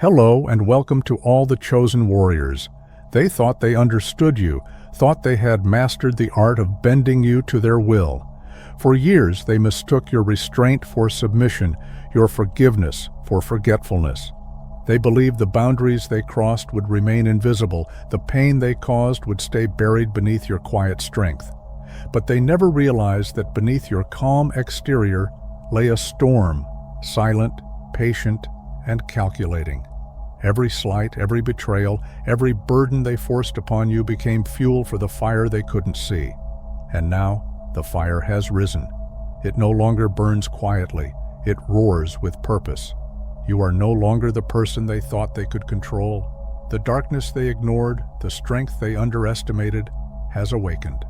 Hello and welcome to all the chosen warriors. They thought they understood you, thought they had mastered the art of bending you to their will. For years they mistook your restraint for submission, your forgiveness for forgetfulness. They believed the boundaries they crossed would remain invisible, the pain they caused would stay buried beneath your quiet strength. But they never realized that beneath your calm exterior lay a storm, silent, patient, and calculating. Every slight, every betrayal, every burden they forced upon you became fuel for the fire they couldn't see. And now, the fire has risen. It no longer burns quietly, it roars with purpose. You are no longer the person they thought they could control. The darkness they ignored, the strength they underestimated, has awakened.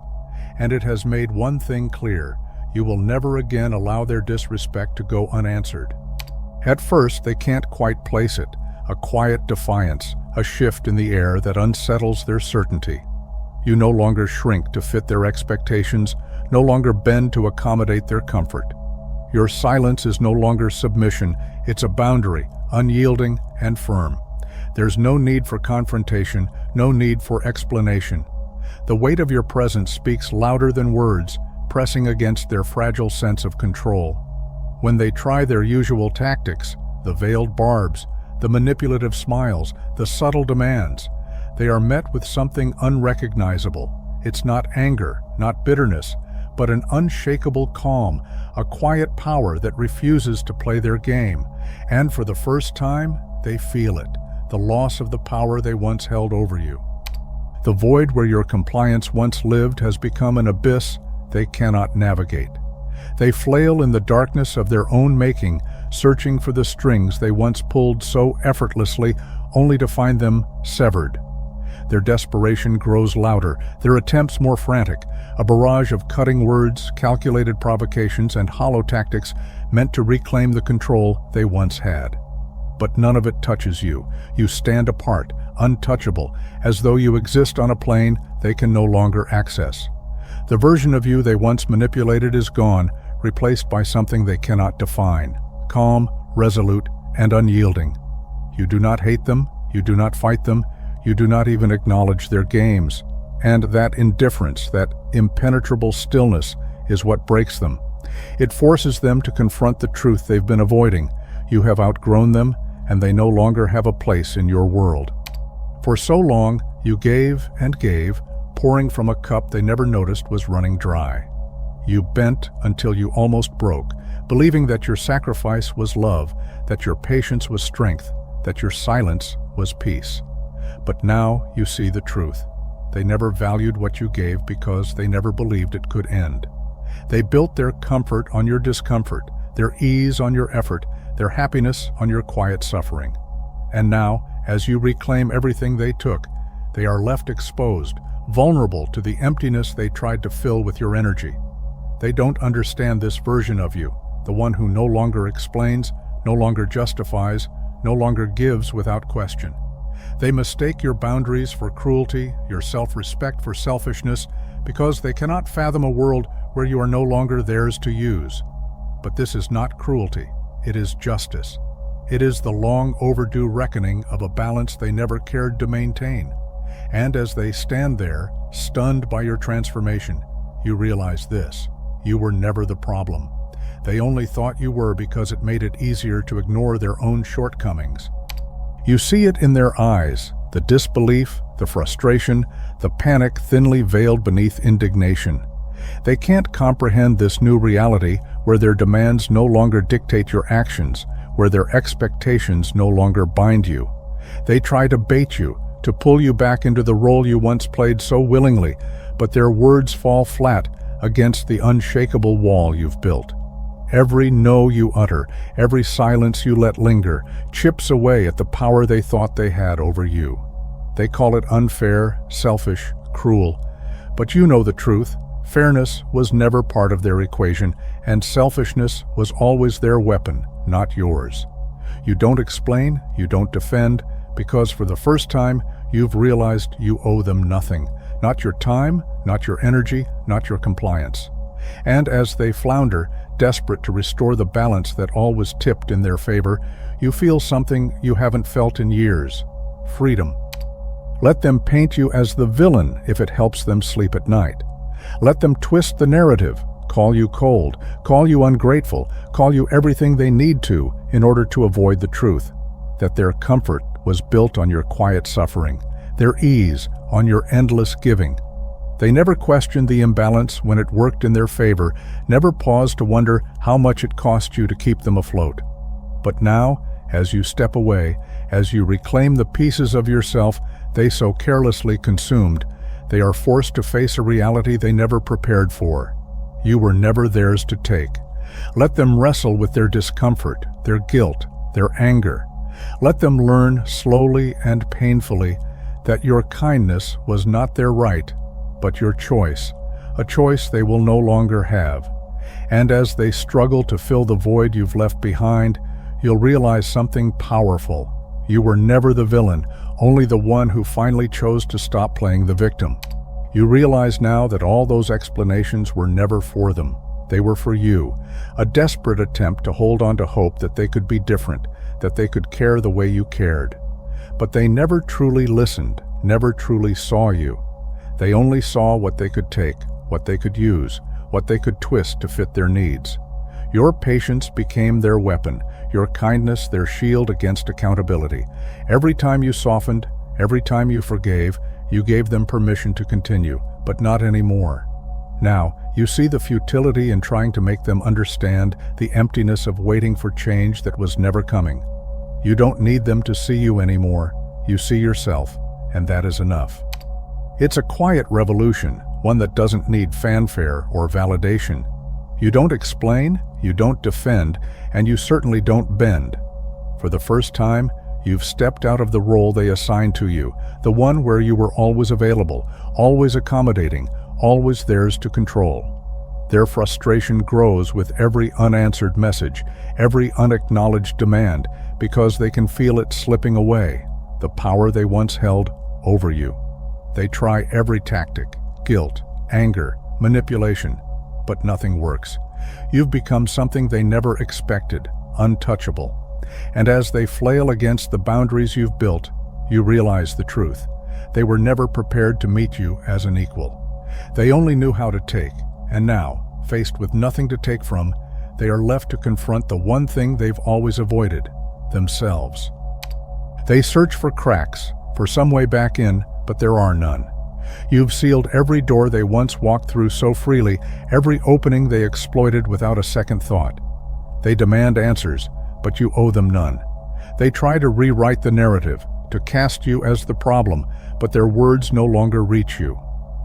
And it has made one thing clear: you will never again allow their disrespect to go unanswered. At first, they can't quite place it, a quiet defiance, a shift in the air that unsettles their certainty. You no longer shrink to fit their expectations, no longer bend to accommodate their comfort. Your silence is no longer submission, it's a boundary, unyielding and firm. There's no need for confrontation, no need for explanation. The weight of your presence speaks louder than words, pressing against their fragile sense of control. When they try their usual tactics, the veiled barbs, the manipulative smiles, the subtle demands, they are met with something unrecognizable. It's not anger, not bitterness, but an unshakable calm, a quiet power that refuses to play their game. And for the first time, they feel it, the loss of the power they once held over you. The void where your compliance once lived has become an abyss they cannot navigate. They flail in the darkness of their own making, searching for the strings they once pulled so effortlessly, only to find them severed. Their desperation grows louder, their attempts more frantic, a barrage of cutting words, calculated provocations, and hollow tactics meant to reclaim the control they once had. But none of it touches you. You stand apart, untouchable, as though you exist on a plane they can no longer access. The version of you they once manipulated is gone, replaced by something they cannot define. Calm, resolute, and unyielding. You do not hate them, you do not fight them, you do not even acknowledge their games. And that indifference, that impenetrable stillness, is what breaks them. It forces them to confront the truth they've been avoiding. You have outgrown them, and they no longer have a place in your world. For so long, you gave and gave, pouring from a cup they never noticed was running dry. You bent until you almost broke, believing that your sacrifice was love, that your patience was strength, that your silence was peace. But now you see the truth. They never valued what you gave because they never believed it could end. They built their comfort on your discomfort, their ease on your effort, their happiness on your quiet suffering. And now, as you reclaim everything they took, they are left exposed, vulnerable to the emptiness they tried to fill with your energy. They don't understand this version of you, the one who no longer explains, no longer justifies, no longer gives without question. They mistake your boundaries for cruelty, your self-respect for selfishness, because they cannot fathom a world where you are no longer theirs to use. But this is not cruelty, it is justice. It is the long overdue reckoning of a balance they never cared to maintain. And as they stand there, stunned by your transformation, you realize this: you were never the problem. They only thought you were because it made it easier to ignore their own shortcomings. You see it in their eyes, the disbelief, the frustration, the panic thinly veiled beneath indignation. They can't comprehend this new reality where their demands no longer dictate your actions, where their expectations no longer bind you. They try to bait you, to pull you back into the role you once played so willingly, but their words fall flat against the unshakable wall you've built. Every no you utter, every silence you let linger, chips away at the power they thought they had over you. They call it unfair, selfish, cruel. But you know the truth. Fairness was never part of their equation, and selfishness was always their weapon, not yours. You don't explain, you don't defend, because for the first time, you've realized you owe them nothing. Not your time, not your energy, not your compliance. And as they flounder, desperate to restore the balance that always tipped in their favor, you feel something you haven't felt in years: freedom. Let them paint you as the villain if it helps them sleep at night. Let them twist the narrative, call you cold, call you ungrateful, call you everything they need to in order to avoid the truth, that their comfort was built on your quiet suffering, their ease on your endless giving. They never questioned the imbalance when it worked in their favor, never paused to wonder how much it cost you to keep them afloat. But now, as you step away, as you reclaim the pieces of yourself they so carelessly consumed, they are forced to face a reality they never prepared for. You were never theirs to take. Let them wrestle with their discomfort, their guilt, their anger. Let them learn slowly and painfully that your kindness was not their right, but your choice, a choice they will no longer have. And as they struggle to fill the void you've left behind, you'll realize something powerful. You were never the villain, only the one who finally chose to stop playing the victim. You realize now that all those explanations were never for them. They were for you, a desperate attempt to hold on to hope that they could be different, that they could care the way you cared. But they never truly listened, never truly saw you. They only saw what they could take, what they could use, what they could twist to fit their needs. Your patience became their weapon, your kindness their shield against accountability. Every time you softened, every time you forgave, you gave them permission to continue, but not anymore. Now, you see the futility in trying to make them understand the emptiness of waiting for change that was never coming. You don't need them to see you anymore. You see yourself, and that is enough. It's a quiet revolution, one that doesn't need fanfare or validation. You don't explain, you don't defend, and you certainly don't bend. For the first time, you've stepped out of the role they assigned to you, the one where you were always available, always accommodating, always theirs to control. Their frustration grows with every unanswered message, every unacknowledged demand, because they can feel it slipping away, the power they once held over you. They try every tactic: guilt, anger, manipulation, but nothing works. You've become something they never expected, untouchable. And as they flail against the boundaries you've built, you realize the truth. They were never prepared to meet you as an equal. They only knew how to take, and now, faced with nothing to take from, they are left to confront the one thing they've always avoided: themselves. They search for cracks, for some way back in, but there are none. You've sealed every door they once walked through so freely, every opening they exploited without a second thought. They demand answers, but you owe them none. They try to rewrite the narrative, to cast you as the problem, but their words no longer reach you.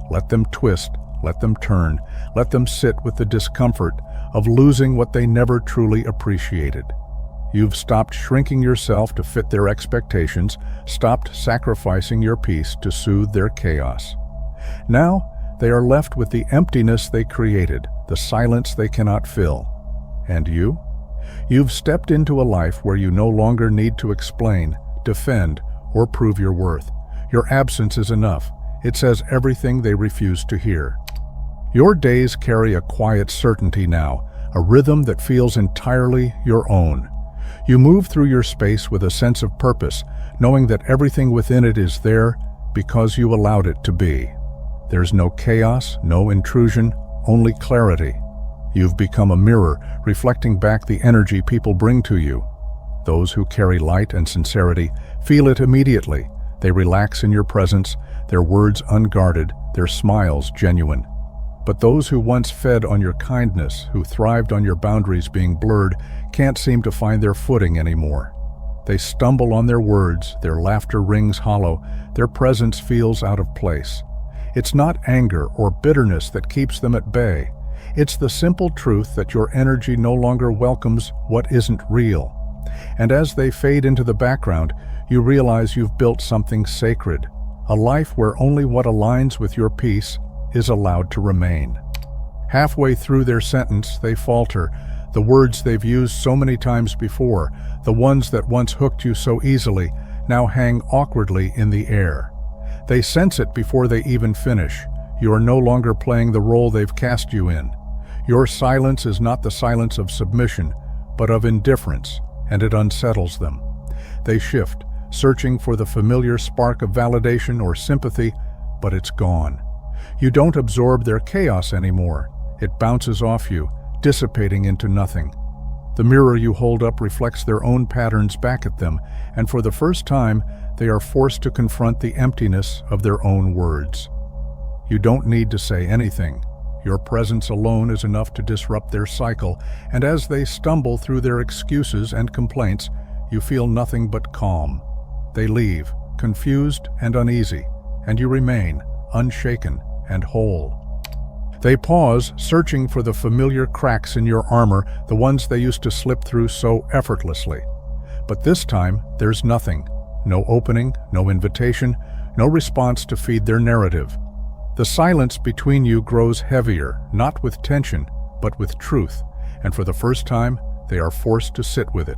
Let them twist, let them turn, let them sit with the discomfort of losing what they never truly appreciated. You've stopped shrinking yourself to fit their expectations, stopped sacrificing your peace to soothe their chaos. Now, they are left with the emptiness they created, the silence they cannot fill. And you? You've stepped into a life where you no longer need to explain, defend, or prove your worth. Your absence is enough. It says everything they refuse to hear. Your days carry a quiet certainty now, a rhythm that feels entirely your own. You move through your space with a sense of purpose, knowing that everything within it is there because you allowed it to be. There's no chaos, no intrusion, only clarity. You've become a mirror, reflecting back the energy people bring to you. Those who carry light and sincerity feel it immediately. They relax in your presence, their words unguarded, their smiles genuine. But those who once fed on your kindness, who thrived on your boundaries being blurred, can't seem to find their footing anymore. They stumble on their words, their laughter rings hollow, their presence feels out of place. It's not anger or bitterness that keeps them at bay. It's the simple truth that your energy no longer welcomes what isn't real. And as they fade into the background, you realize you've built something sacred, a life where only what aligns with your peace is allowed to remain. Halfway through their sentence, they falter. The words they've used so many times before, the ones that once hooked you so easily, now hang awkwardly in the air. They sense it before they even finish. You are no longer playing the role they've cast you in. Your silence is not the silence of submission, but of indifference, and it unsettles them. They shift, searching for the familiar spark of validation or sympathy, but it's gone. You don't absorb their chaos anymore. It bounces off you, dissipating into nothing. The mirror you hold up reflects their own patterns back at them, and for the first time, they are forced to confront the emptiness of their own words. You don't need to say anything. Your presence alone is enough to disrupt their cycle, and as they stumble through their excuses and complaints, you feel nothing but calm. They leave, confused and uneasy, and you remain, unshaken and whole. They pause, searching for the familiar cracks in your armor, the ones they used to slip through so effortlessly. But this time, there's nothing. No opening, no invitation, no response to feed their narrative. The silence between you grows heavier, not with tension, but with truth, and for the first time, they are forced to sit with it.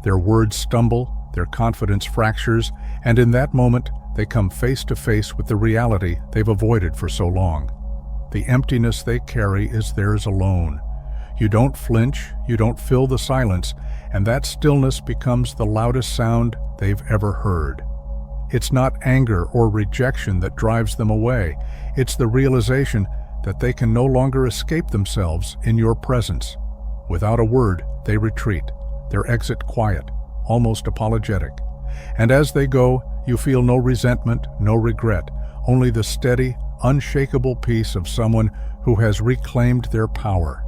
Their words stumble, their confidence fractures, and in that moment, they come face to face with the reality they've avoided for so long. The emptiness they carry is theirs alone. You don't flinch, you don't fill the silence, and that stillness becomes the loudest sound they've ever heard. It's not anger or rejection that drives them away. It's the realization that they can no longer escape themselves in your presence. Without a word, they retreat, their exit quiet, almost apologetic. And as they go, you feel no resentment, no regret, only the steady, unshakable peace of someone who has reclaimed their power.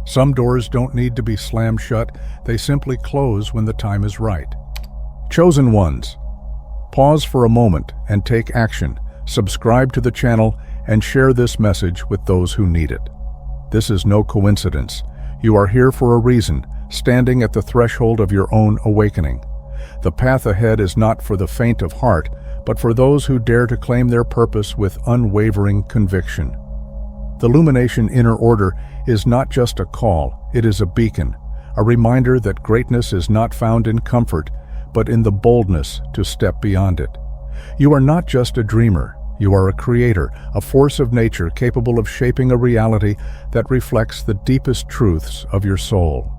Some doors don't need to be slammed shut, they simply close when the time is right. Chosen ones. Pause for a moment and take action. Subscribe to the channel and share this message with those who need it. This is no coincidence. You are here for a reason, standing at the threshold of your own awakening. The path ahead is not for the faint of heart, but for those who dare to claim their purpose with unwavering conviction. The Lumination Inner Order is not just a call, it is a beacon, a reminder that greatness is not found in comfort, but in the boldness to step beyond it. You are not just a dreamer, you are a creator, a force of nature capable of shaping a reality that reflects the deepest truths of your soul.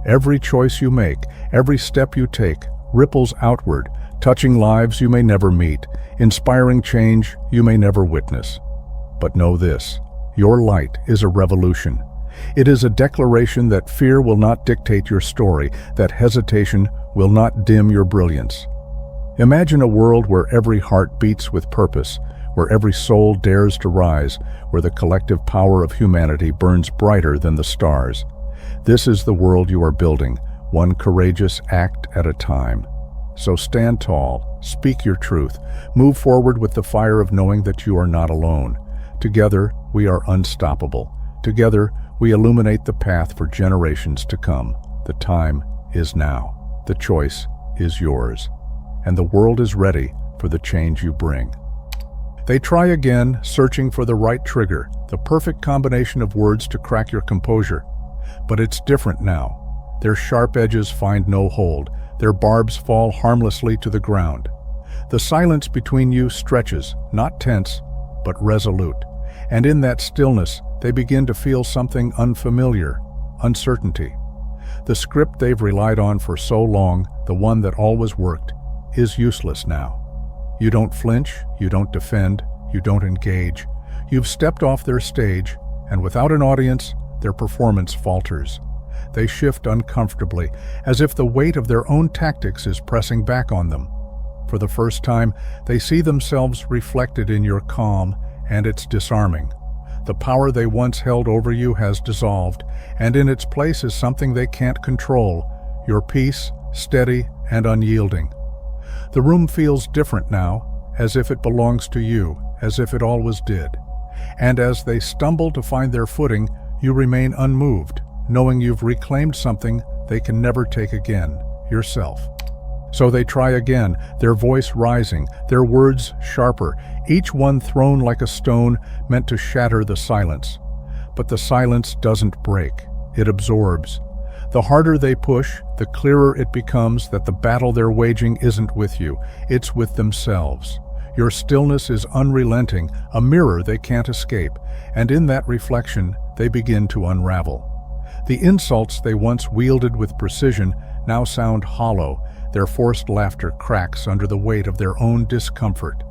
Every choice you make, every step you take, ripples outward, touching lives you may never meet, inspiring change you may never witness. But know this, your light is a revolution. It is a declaration that fear will not dictate your story, that hesitation will not dim your brilliance. Imagine a world where every heart beats with purpose, where every soul dares to rise, where the collective power of humanity burns brighter than the stars. This is the world you are building, one courageous act at a time. So stand tall, speak your truth, move forward with the fire of knowing that you are not alone. Together, we are unstoppable. Together, we illuminate the path for generations to come. The time is now. The choice is yours. And the world is ready for the change you bring. They try again, searching for the right trigger, the perfect combination of words to crack your composure. But it's different now. Their sharp edges find no hold. Their barbs fall harmlessly to the ground. The silence between you stretches, not tense, but resolute. And in that stillness, they begin to feel something unfamiliar, uncertainty. The script they've relied on for so long, the one that always worked, is useless now. You don't flinch, you don't defend, you don't engage. You've stepped off their stage, and without an audience, their performance falters. They shift uncomfortably, as if the weight of their own tactics is pressing back on them. For the first time, they see themselves reflected in your calm, and it's disarming. The power they once held over you has dissolved, and in its place is something they can't control, your peace, steady and unyielding. The room feels different now, as if it belongs to you, as if it always did. And as they stumble to find their footing, you remain unmoved, knowing you've reclaimed something they can never take again, yourself. So they try again, their voice rising, their words sharper, each one thrown like a stone meant to shatter the silence. But the silence doesn't break, it absorbs. The harder they push, the clearer it becomes that the battle they're waging isn't with you, it's with themselves. Your stillness is unrelenting, a mirror they can't escape, and in that reflection, they begin to unravel. The insults they once wielded with precision now sound hollow. Their forced laughter cracks under the weight of their own discomfort.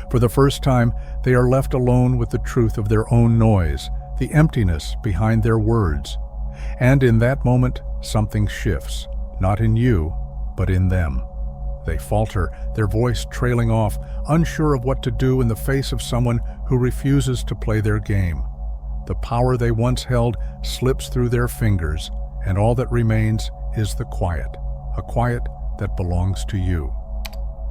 For the first time, they are left alone with the truth of their own noise, the emptiness behind their words. And in that moment, something shifts, not in you, but in them. They falter, their voice trailing off, unsure of what to do in the face of someone who refuses to play their game. The power they once held slips through their fingers, and all that remains is the quiet, a quiet that belongs to you.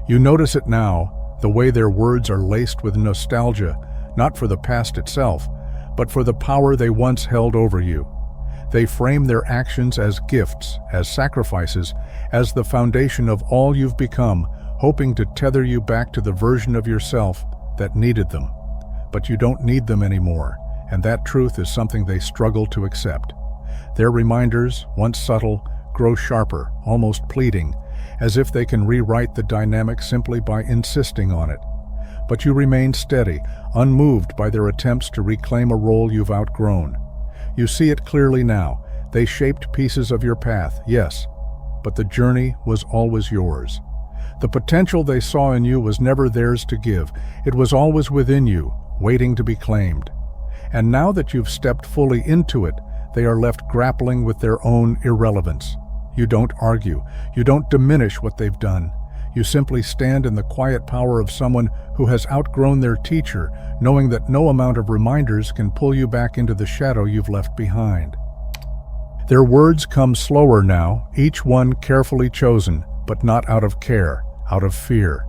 You notice it now, the way their words are laced with nostalgia, not for the past itself, but for the power they once held over you. They frame their actions as gifts, as sacrifices, as the foundation of all you've become, hoping to tether you back to the version of yourself that needed them. But you don't need them anymore, and that truth is something they struggle to accept. Their reminders, once subtle, grow sharper, almost pleading, as if they can rewrite the dynamic simply by insisting on it. But you remain steady, unmoved by their attempts to reclaim a role you've outgrown. You see it clearly now. They shaped pieces of your path, yes, but the journey was always yours. The potential they saw in you was never theirs to give. It was always within you, waiting to be claimed. And now that you've stepped fully into it, they are left grappling with their own irrelevance. You don't argue. You don't diminish what they've done. You simply stand in the quiet power of someone who has outgrown their teacher, knowing that no amount of reminders can pull you back into the shadow you've left behind. Their words come slower now, each one carefully chosen, but not out of care, out of fear.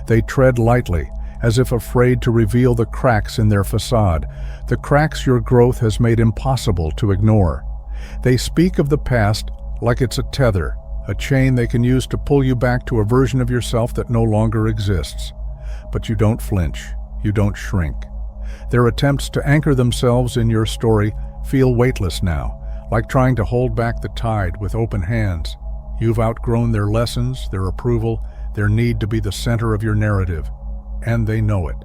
They tread lightly, as if afraid to reveal the cracks in their facade, the cracks your growth has made impossible to ignore. They speak of the past like it's a tether, a chain they can use to pull you back to a version of yourself that no longer exists. But you don't flinch, you don't shrink. Their attempts to anchor themselves in your story feel weightless now, like trying to hold back the tide with open hands. You've outgrown their lessons, their approval, their need to be the center of your narrative. And they know it.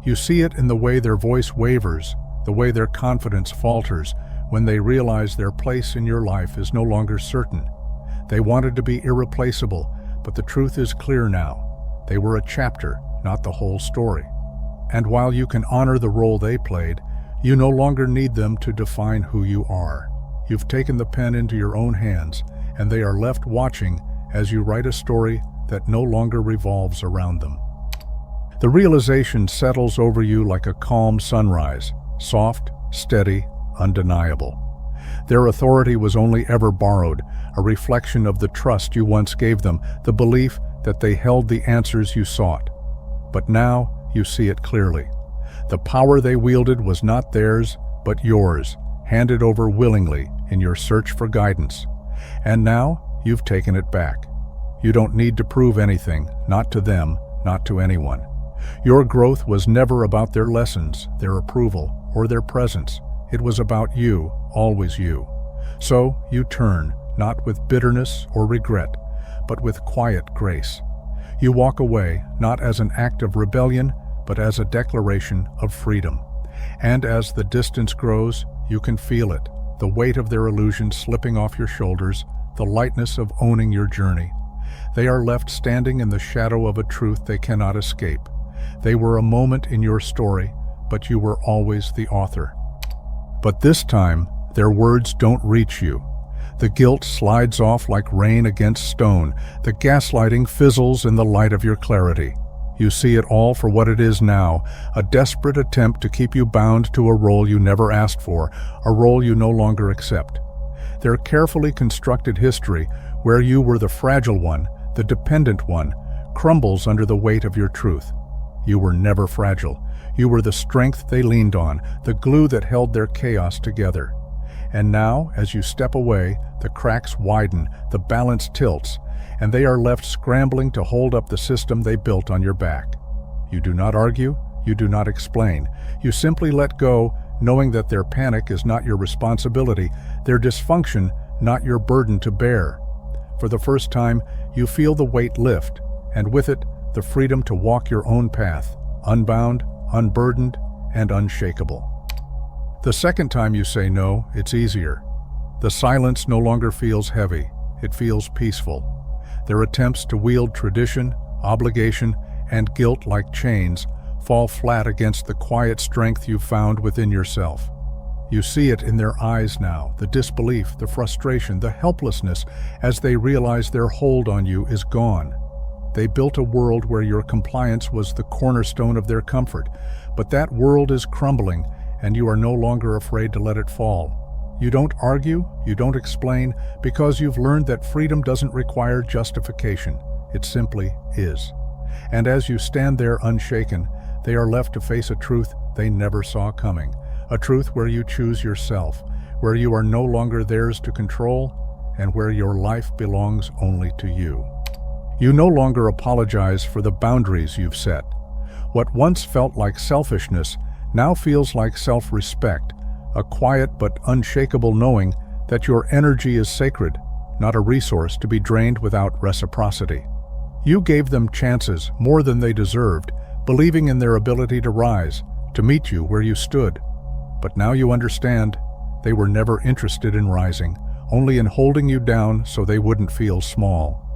You see it in the way their voice wavers, the way their confidence falters, when they realize their place in your life is no longer certain. They wanted to be irreplaceable, but the truth is clear now. They were a chapter, not the whole story. And while you can honor the role they played, you no longer need them to define who you are. You've taken the pen into your own hands, and they are left watching as you write a story that no longer revolves around them. The realization settles over you like a calm sunrise, soft, steady, undeniable. Their authority was only ever borrowed, a reflection of the trust you once gave them, the belief that they held the answers you sought. But now you see it clearly. The power they wielded was not theirs, but yours, handed over willingly in your search for guidance. And now you've taken it back. You don't need to prove anything, not to them, not to anyone. Your growth was never about their lessons, their approval, or their presence. It was about you, always you. So you turn, not with bitterness or regret, but with quiet grace. You walk away, not as an act of rebellion, but as a declaration of freedom. And as the distance grows, you can feel it, the weight of their illusion slipping off your shoulders, the lightness of owning your journey. They are left standing in the shadow of a truth they cannot escape. They were a moment in your story, but you were always the author. But this time, their words don't reach you. The guilt slides off like rain against stone. The gaslighting fizzles in the light of your clarity. You see it all for what it is now, a desperate attempt to keep you bound to a role you never asked for, a role you no longer accept. Their carefully constructed history, where you were the fragile one, the dependent one, crumbles under the weight of your truth. You were never fragile. You were the strength they leaned on, the glue that held their chaos together. And now, as you step away, the cracks widen, the balance tilts, and they are left scrambling to hold up the system they built on your back. You do not argue, you do not explain. You simply let go, knowing that their panic is not your responsibility, their dysfunction not your burden to bear. For the first time, you feel the weight lift, and with it, the freedom to walk your own path, unbound, unburdened, and unshakable. The second time you say no, it's easier. The silence no longer feels heavy, it feels peaceful. Their attempts to wield tradition, obligation, and guilt like chains fall flat against the quiet strength you've found within yourself. You see it in their eyes now, the disbelief, the frustration, the helplessness, as they realize their hold on you is gone. They built a world where your compliance was the cornerstone of their comfort, but that world is crumbling, and you are no longer afraid to let it fall. You don't argue, you don't explain, because you've learned that freedom doesn't require justification. It simply is. And as you stand there unshaken, they are left to face a truth they never saw coming. A truth where you choose yourself, where you are no longer theirs to control, and where your life belongs only to you. You no longer apologize for the boundaries you've set. What once felt like selfishness now feels like self-respect, a quiet but unshakable knowing that your energy is sacred, not a resource to be drained without reciprocity. You gave them chances more than they deserved, believing in their ability to rise, to meet you where you stood. But now you understand, they were never interested in rising, only in holding you down so they wouldn't feel small.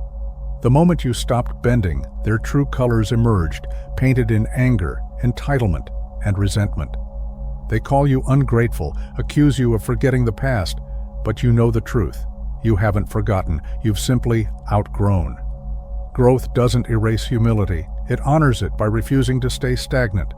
The moment you stopped bending, their true colors emerged, painted in anger, entitlement, and resentment. They call you ungrateful, accuse you of forgetting the past, but you know the truth. You haven't forgotten, you've simply outgrown. Growth doesn't erase humility, it honors it by refusing to stay stagnant.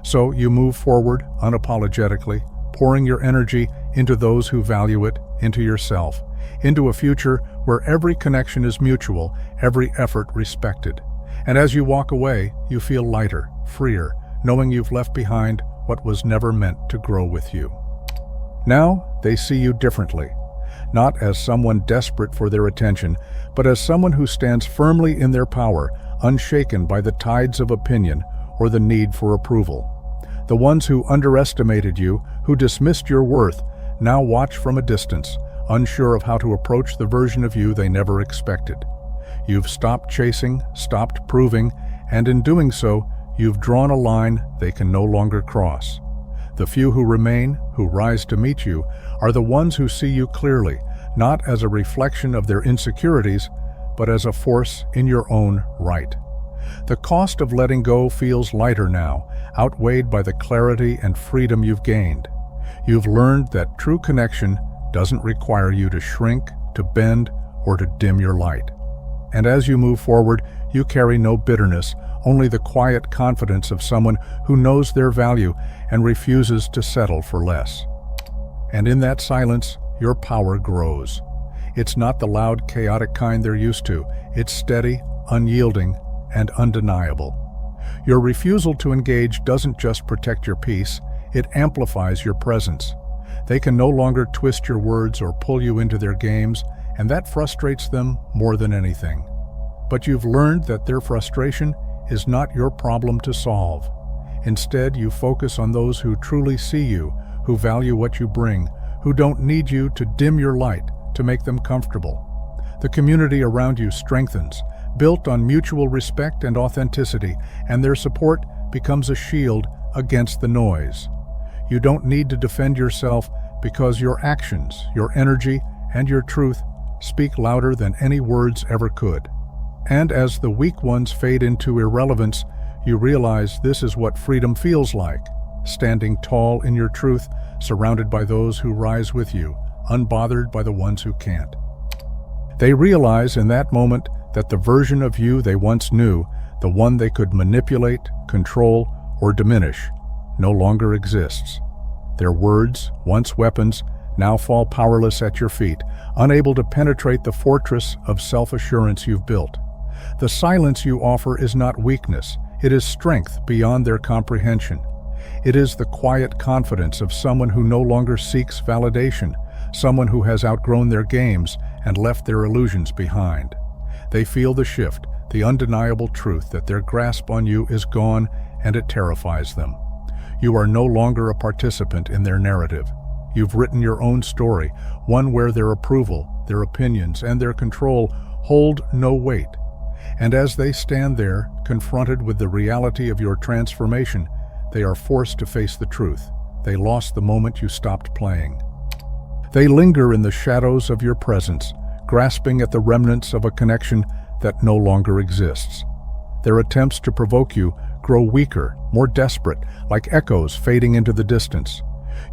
So you move forward unapologetically, pouring your energy into those who value it, into yourself, into a future where every connection is mutual, every effort respected. And as you walk away, you feel lighter, freer, knowing you've left behind what was never meant to grow with you. Now, they see you differently, not as someone desperate for their attention, but as someone who stands firmly in their power, unshaken by the tides of opinion or the need for approval. The ones who underestimated you, who dismissed your worth, now watch from a distance, unsure of how to approach the version of you they never expected. You've stopped chasing, stopped proving, and in doing so, you've drawn a line they can no longer cross. The few who remain, who rise to meet you, are the ones who see you clearly, not as a reflection of their insecurities, but as a force in your own right. The cost of letting go feels lighter now, outweighed by the clarity and freedom you've gained. You've learned that true connection doesn't require you to shrink, to bend, or to dim your light. And as you move forward, you carry no bitterness, only the quiet confidence of someone who knows their value and refuses to settle for less. And in that silence, your power grows. It's not the loud, chaotic kind they're used to. It's steady, unyielding, and undeniable. Your refusal to engage doesn't just protect your peace, it amplifies your presence. They can no longer twist your words or pull you into their games, and that frustrates them more than anything. But you've learned that their frustration is not your problem to solve. Instead, you focus on those who truly see you, who value what you bring, who don't need you to dim your light, to make them comfortable. The community around you strengthens, built on mutual respect and authenticity, and their support becomes a shield against the noise. You don't need to defend yourself because your actions, your energy, and your truth speak louder than any words ever could. And as the weak ones fade into irrelevance, you realize this is what freedom feels like, standing tall in your truth, surrounded by those who rise with you, unbothered by the ones who can't. They realize in that moment that the version of you they once knew, the one they could manipulate, control, or diminish, no longer exists. Their words, once weapons, now fall powerless at your feet, unable to penetrate the fortress of self-assurance you've built. The silence you offer is not weakness, it is strength beyond their comprehension. It is the quiet confidence of someone who no longer seeks validation, someone who has outgrown their games and left their illusions behind. They feel the shift, the undeniable truth that their grasp on you is gone, and it terrifies them. You are no longer a participant in their narrative. You've written your own story, one where their approval, their opinions, and their control hold no weight. And as they stand there, confronted with the reality of your transformation, they are forced to face the truth. They lost the moment you stopped playing. They linger in the shadows of your presence, grasping at the remnants of a connection that no longer exists. Their attempts to provoke you grow weaker, more desperate, like echoes fading into the distance.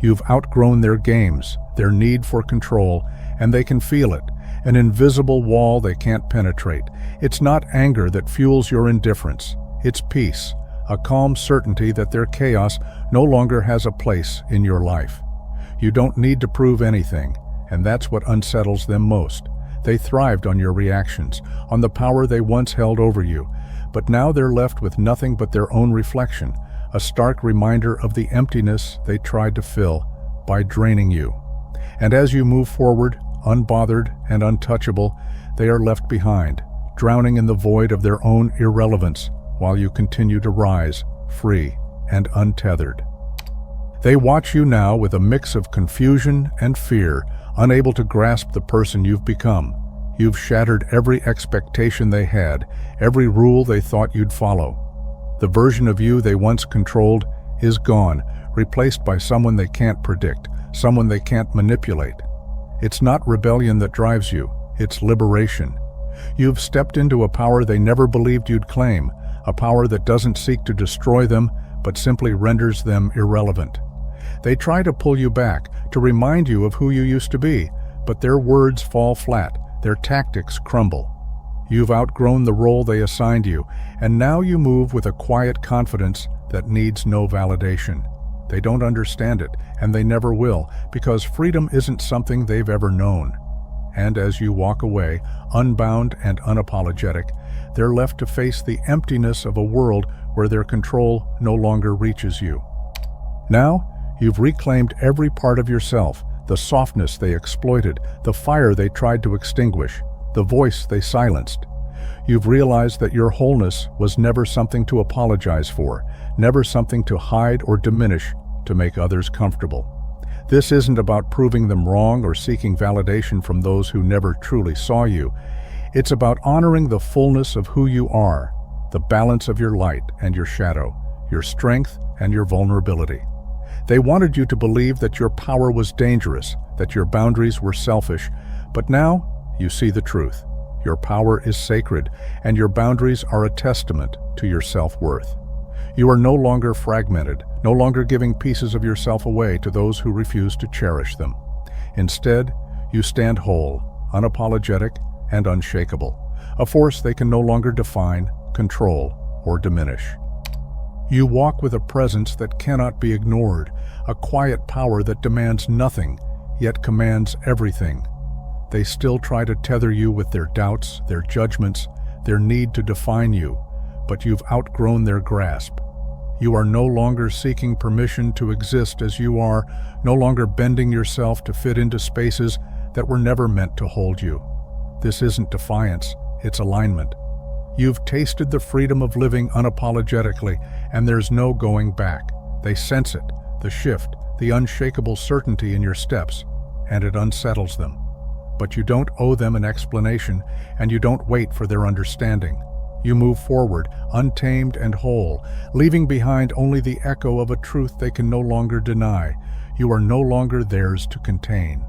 You've outgrown their games, their need for control, and they can feel it, an invisible wall they can't penetrate. It's not anger that fuels your indifference. It's peace, a calm certainty that their chaos no longer has a place in your life. You don't need to prove anything, and that's what unsettles them most. They thrived on your reactions, on the power they once held over you, but now they're left with nothing but their own reflection, a stark reminder of the emptiness they tried to fill by draining you. And as you move forward, unbothered and untouchable, they are left behind, drowning in the void of their own irrelevance, while you continue to rise, free and untethered. They watch you now with a mix of confusion and fear, unable to grasp the person you've become. You've shattered every expectation they had, every rule they thought you'd follow. The version of you they once controlled is gone, replaced by someone they can't predict, someone they can't manipulate. It's not rebellion that drives you, it's liberation. You've stepped into a power they never believed you'd claim, a power that doesn't seek to destroy them, but simply renders them irrelevant. They try to pull you back, to remind you of who you used to be, but their words fall flat, their tactics crumble. You've outgrown the role they assigned you, and now you move with a quiet confidence that needs no validation. They don't understand it, and they never will, because freedom isn't something they've ever known. And as you walk away, unbound and unapologetic, they're left to face the emptiness of a world where their control no longer reaches you. Now, you've reclaimed every part of yourself, the softness they exploited, the fire they tried to extinguish, the voice they silenced. You've realized that your wholeness was never something to apologize for, never something to hide or diminish to make others comfortable. This isn't about proving them wrong or seeking validation from those who never truly saw you. It's about honoring the fullness of who you are, the balance of your light and your shadow, your strength and your vulnerability. They wanted you to believe that your power was dangerous, that your boundaries were selfish, but now you see the truth. Your power is sacred, and your boundaries are a testament to your self-worth. You are no longer fragmented, no longer giving pieces of yourself away to those who refuse to cherish them. Instead, you stand whole, unapologetic, and unshakable, a force they can no longer define, control, or diminish. You walk with a presence that cannot be ignored, a quiet power that demands nothing, yet commands everything. They still try to tether you with their doubts, their judgments, their need to define you, but you've outgrown their grasp. You are no longer seeking permission to exist as you are, no longer bending yourself to fit into spaces that were never meant to hold you. This isn't defiance, it's alignment. You've tasted the freedom of living unapologetically, and there's no going back. They sense it, the shift, the unshakable certainty in your steps, and it unsettles them. But you don't owe them an explanation, and you don't wait for their understanding. You move forward, untamed and whole, leaving behind only the echo of a truth they can no longer deny. You are no longer theirs to contain.